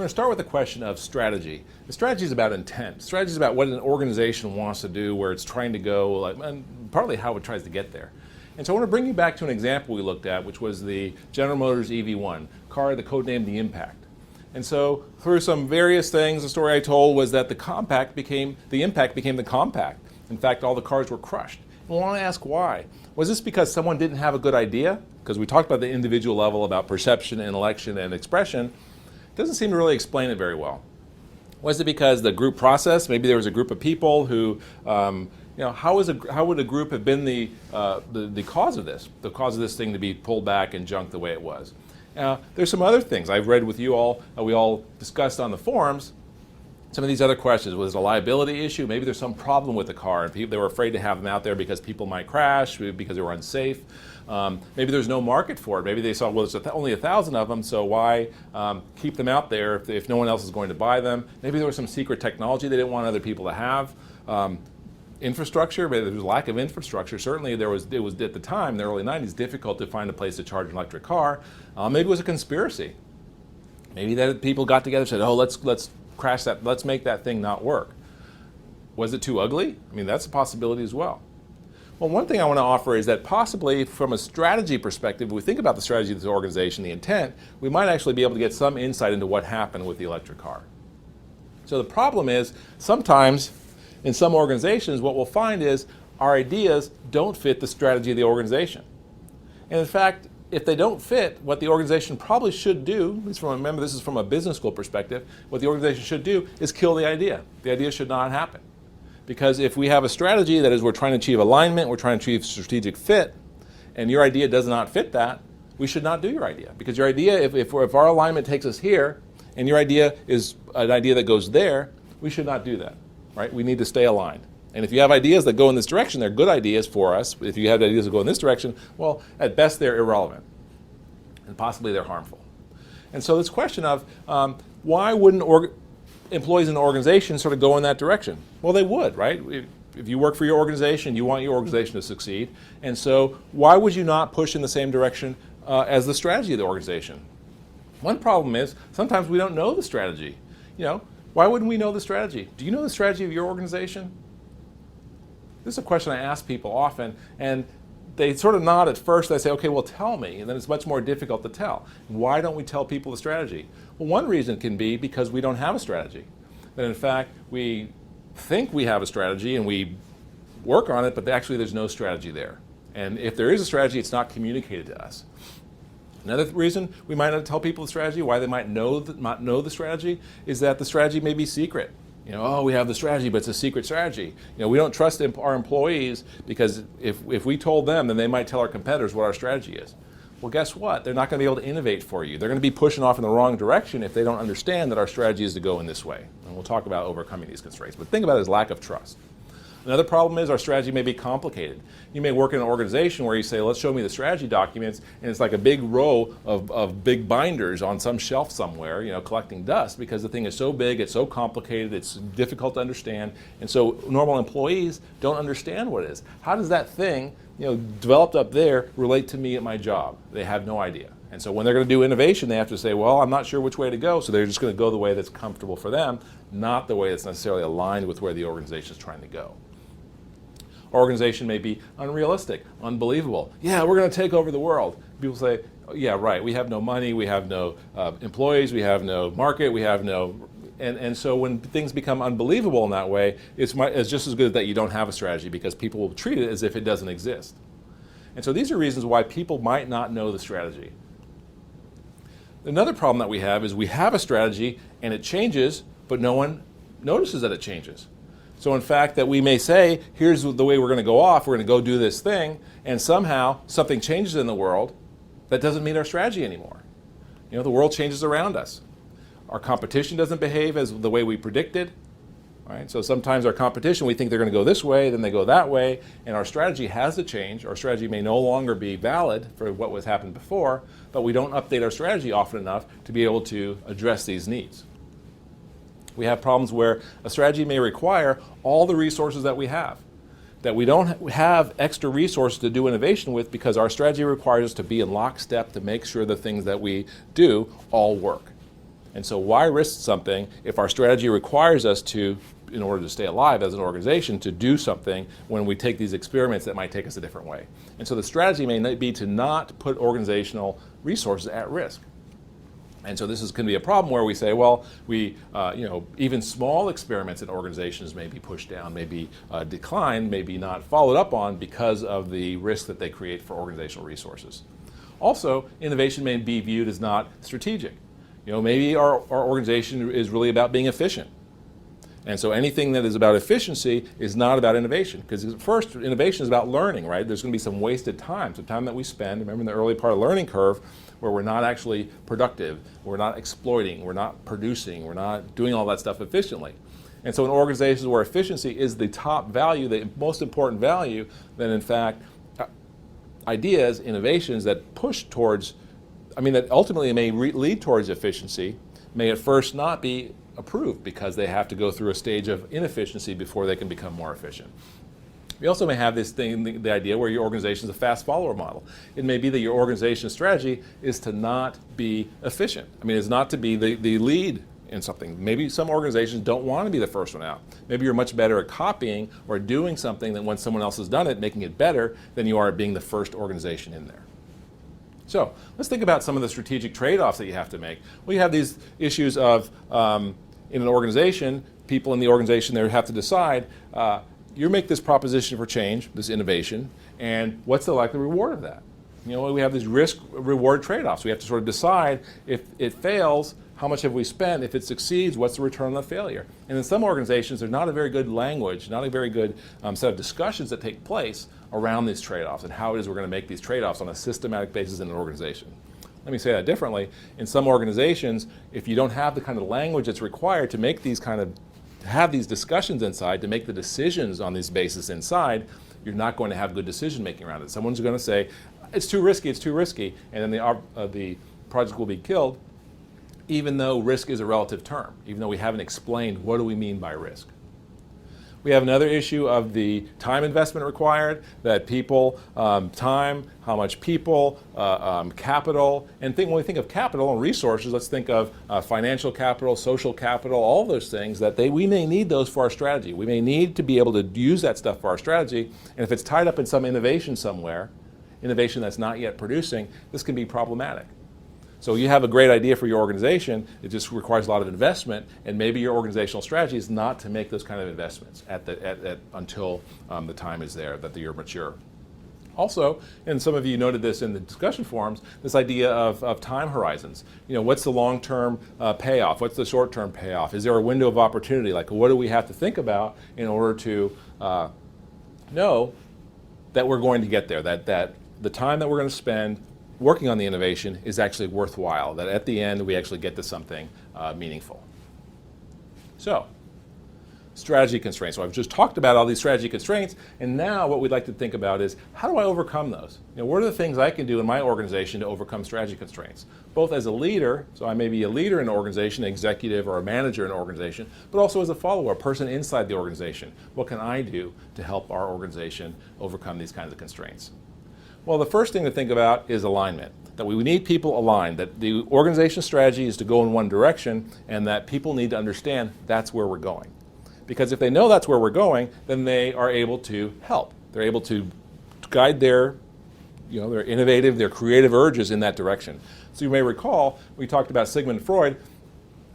going to start with the question of strategy. The strategy is about intent. Strategy is about what an organization wants to do, where it's trying to go, and partly how it tries to get there. And so I want to bring you back to an example we looked at, which was the General Motors EV1 car, the codename the Impact. And so through some various things, the story I told was that the Impact became the Compact. In fact, all the cars were crushed. And I want to ask why. Was this because someone didn't have a good idea? Because we talked about the individual level, about perception and election and expression. It doesn't seem to really explain it very well. Was it because the group process? Maybe there was a group of people who, how would a group have been the cause of this? The cause of this thing to be pulled back and junked the way it was. There's some other things I've read with you all, we all discussed on the forums, some of these other questions. Was it a liability issue? Maybe there's some problem with the car and they were afraid to have them out there because people might crash, because they were unsafe. Maybe there's no market for it. Maybe they saw, well, there's only 1,000 of them, so why keep them out there if no one else is going to buy them? Maybe there was some secret technology they didn't want other people to have. Infrastructure, but there was lack of infrastructure. Certainly it was at the time, in the early 90s, difficult to find a place to charge an electric car. Maybe it was a conspiracy. Maybe that people got together and said, oh, let's crash that, let's make that thing not work. Was it too ugly? I mean, that's a possibility as well. Well, one thing I want to offer is that possibly from a strategy perspective, if we think about the strategy of this organization, the intent, we might actually be able to get some insight into what happened with the electric car. So the problem is, sometimes in some organizations, what we'll find is our ideas don't fit the strategy of the organization. And in fact, if they don't fit what the organization probably should do, at least remember this is from a business school perspective, what the organization should do is kill the idea. The idea should not happen. Because if we have a strategy that is we're trying to achieve alignment, we're trying to achieve strategic fit, and your idea does not fit that, we should not do your idea. Because your idea, if our alignment takes us here, and your idea is an idea that goes there, we should not do that. Right? We need to stay aligned. And if you have ideas that go in this direction, they're good ideas for us. If you have ideas that go in this direction, well, at best they're irrelevant. And possibly they're harmful. And so this question of why wouldn't employees in an organization sort of go in that direction? Well, they would, right? If you work for your organization, you want your organization to succeed. And so why would you not push in the same direction as the strategy of the organization? One problem is sometimes we don't know the strategy. Why wouldn't we know the strategy? Do you know the strategy of your organization? This is a question I ask people often, and they sort of nod at first. They say, okay, well, tell me. And then it's much more difficult to tell. Why don't we tell people the strategy? Well, one reason can be because we don't have a strategy. That in fact, we think we have a strategy and we work on it, but actually there's no strategy there. And if there is a strategy, it's not communicated to us. Another reason we might not tell people the strategy, why they might not know the strategy, is that the strategy may be secret. We have the strategy, but it's a secret strategy. We don't trust our employees because if we told them, then they might tell our competitors what our strategy is. Well, guess what? They're not going to be able to innovate for you. They're going to be pushing off in the wrong direction if they don't understand that our strategy is to go in this way. And we'll talk about overcoming these constraints. But think about it as lack of trust. Another problem is our strategy may be complicated. You may work in an organization where you say, let's show me the strategy documents, and it's like a big row of big binders on some shelf somewhere, collecting dust because the thing is so big, it's so complicated, it's difficult to understand, and so normal employees don't understand what it is. How does that thing, developed up there relate to me at my job? They have no idea. And so when they're going to do innovation, they have to say, well, I'm not sure which way to go, so they're just going to go the way that's comfortable for them, not the way that's necessarily aligned with where the organization is trying to go. Organization may be unrealistic, unbelievable. Yeah, we're going to take over the world. People say, oh, yeah, right, we have no money, we have no employees, we have no market, we have no... And so when things become unbelievable in that way, it's just as good that you don't have a strategy because people will treat it as if it doesn't exist. And so these are reasons why people might not know the strategy. Another problem that we have is we have a strategy and it changes, but no one notices that it changes. So in fact, that we may say, here's the way we're going to go off, we're going to go do this thing, and somehow something changes in the world that doesn't meet our strategy anymore. The world changes around us. Our competition doesn't behave as the way we predicted. Right? So sometimes our competition, we think they're going to go this way, then they go that way, and our strategy has to change. Our strategy may no longer be valid for what was happened before, but we don't update our strategy often enough to be able to address these needs. We have problems where a strategy may require all the resources that we have, that we don't have extra resources to do innovation with because our strategy requires us to be in lockstep to make sure the things that we do all work. And so why risk something if our strategy requires us to, in order to stay alive as an organization, to do something when we take these experiments that might take us a different way? And so the strategy may be to not put organizational resources at risk. And so this is going to be a problem where we say, well, even small experiments in organizations may be pushed down, may be declined, may be not followed up on because of the risk that they create for organizational resources. Also, innovation may be viewed as not strategic. Maybe our organization is really about being efficient. And so anything that is about efficiency is not about innovation, because first, innovation is about learning, right? There's going to be some wasted time, some time that we spend, remember in the early part of the learning curve, where we're not actually productive, we're not exploiting, we're not producing, we're not doing all that stuff efficiently. And so in organizations where efficiency is the top value, the most important value, then in fact, ideas, innovations that push towards, that ultimately may lead towards efficiency, may at first not be approved because they have to go through a stage of inefficiency before they can become more efficient. We also may have this thing, the idea where your organization is a fast follower model. It may be that your organization's strategy is to not be efficient. It's not to be the lead in something. Maybe some organizations don't want to be the first one out. Maybe you're much better at copying or doing something that when someone else has done it, making it better than you are at being the first organization in there. So let's think about some of the strategic trade-offs that you have to make. Well, you have these issues of, in an organization, people in the organization there have to decide, you make this proposition for change, this innovation, and what's the likely reward of that? We have these risk-reward trade-offs. We have to sort of decide if it fails, how much have we spent? If it succeeds, what's the return on the failure? And in some organizations, there's not a very good language, not a very good set of discussions that take place around these trade-offs and how it is we're going to make these trade-offs on a systematic basis in an organization. Let me say that differently. In some organizations, if you don't have the kind of language that's required to make these have these discussions inside, to make the decisions on these bases inside, you're not going to have good decision making around it. Someone's going to say, it's too risky, and then the project will be killed, even though risk is a relative term, even though we haven't explained what do we mean by risk. We have another issue of the time investment required, that people, time, how much people, capital, and when we think of capital and resources, let's think of financial capital, social capital, all those things that we may need those for our strategy. We may need to be able to use that stuff for our strategy, and if it's tied up in some innovation somewhere, innovation that's not yet producing, this can be problematic. So you have a great idea for your organization, it just requires a lot of investment, and maybe your organizational strategy is not to make those kind of investments until the time is there, that you're mature. Also, and some of you noted this in the discussion forums, this idea of time horizons. What's the long-term payoff? What's the short-term payoff? Is there a window of opportunity? Like, what do we have to think about in order to know that we're going to get there, that the time that we're going to spend working on the innovation is actually worthwhile, that at the end we actually get to something meaningful. So, strategy constraints. So I've just talked about all these strategy constraints, and now what we'd like to think about is, how do I overcome those? What are the things I can do in my organization to overcome strategy constraints? Both as a leader, so I may be a leader in an organization, an executive or a manager in an organization, but also as a follower, a person inside the organization. What can I do to help our organization overcome these kinds of constraints? Well, the first thing to think about is alignment, that we need people aligned, that the organization strategy is to go in one direction, and that people need to understand that's where we're going. Because if they know that's where we're going, then they are able to help. They're able to guide their innovative, their creative urges in that direction. So you may recall, we talked about Sigmund Freud,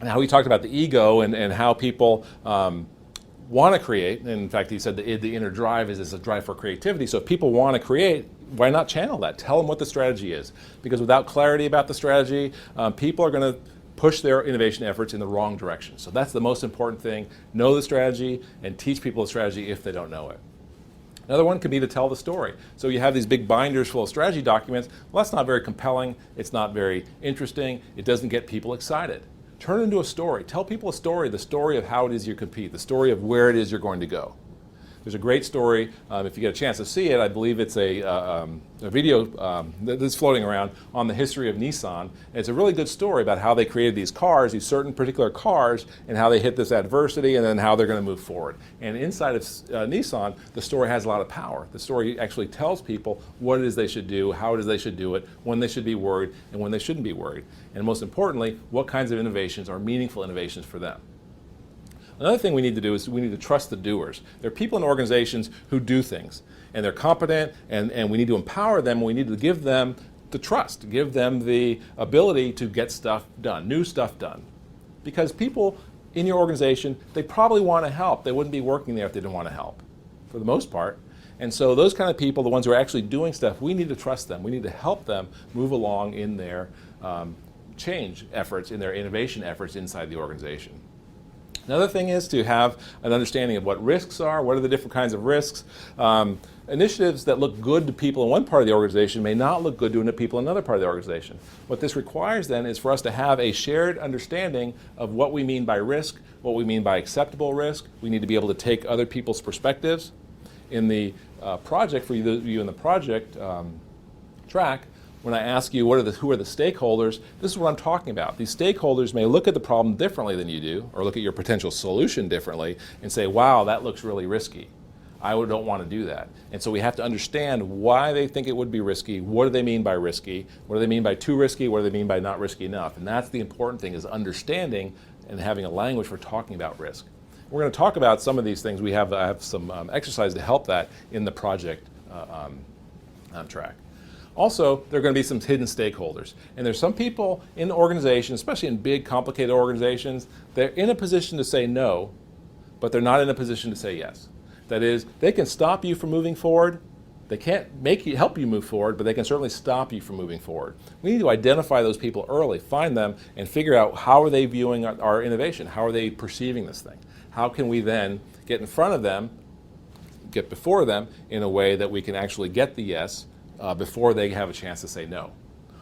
and how he talked about the ego and how people want to create. And in fact, he said the inner drive is a drive for creativity. So if people want to create, why not channel that? Tell them what the strategy is. Because without clarity about the strategy, people are going to push their innovation efforts in the wrong direction. So that's the most important thing. Know the strategy and teach people the strategy if they don't know it. Another one could be to tell the story. So you have these big binders full of strategy documents. Well, that's not very compelling. It's not very interesting. It doesn't get people excited. Turn it into a story. Tell people a story, the story of how it is you compete, the story of where it is you're going to go. There's a great story, if you get a chance to see it, I believe it's a video that's floating around on the history of Nissan. And it's a really good story about how they created these cars, these certain particular cars, and how they hit this adversity and then how they're going to move forward. And inside of Nissan, the story has a lot of power. The story actually tells people what it is they should do, how it is they should do it, when they should be worried, and when they shouldn't be worried. And most importantly, what kinds of innovations are meaningful innovations for them. Another thing we need to do is we need to trust the doers. There are people in organizations who do things, and they're competent, and we need to empower them, and we need to give them the trust, give them the ability to get stuff done, new stuff done. Because people in your organization, they probably want to help. They wouldn't be working there if they didn't want to help, for the most part. And so those kind of people, the ones who are actually doing stuff, we need to trust them. We need to help them move along in their change efforts, in their innovation efforts inside the organization. Another thing is to have an understanding of what risks are, what are the different kinds of risks. Initiatives that look good to people in one part of the organization may not look good to people in another part of the organization. What this requires then is for us to have a shared understanding of what we mean by risk, what we mean by acceptable risk. We need to be able to take other people's perspectives. In the project, for you in the project track, when I ask you who are the stakeholders, this is what I'm talking about. These stakeholders may look at the problem differently than you do, or look at your potential solution differently and say, wow, that looks really risky. I don't want to do that. And so we have to understand why they think it would be risky. What do they mean by risky? What do they mean by too risky? What do they mean by not risky enough? And that's the important thing, is understanding and having a language for talking about risk. We're going to talk about some of these things. I have some exercise to help that in the project track. Also, there are going to be some hidden stakeholders. And there's some people in organizations, especially in big, complicated organizations, they're in a position to say no, but they're not in a position to say yes. That is, they can stop you from moving forward. They can't help you move forward, but they can certainly stop you from moving forward. We need to identify those people early, find them, and figure out how are they viewing our innovation? How are they perceiving this thing? How can we then get in front of them, get before them in a way that we can actually get the yes before they have a chance to say no?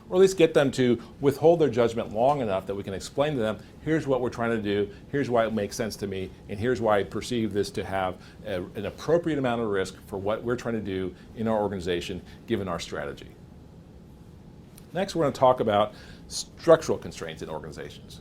Or at least get them to withhold their judgment long enough that we can explain to them, here's what we're trying to do, here's why it makes sense to me, and here's why I perceive this to have an appropriate amount of risk for what we're trying to do in our organization, given our strategy. Next, we're going to talk about structural constraints in organizations.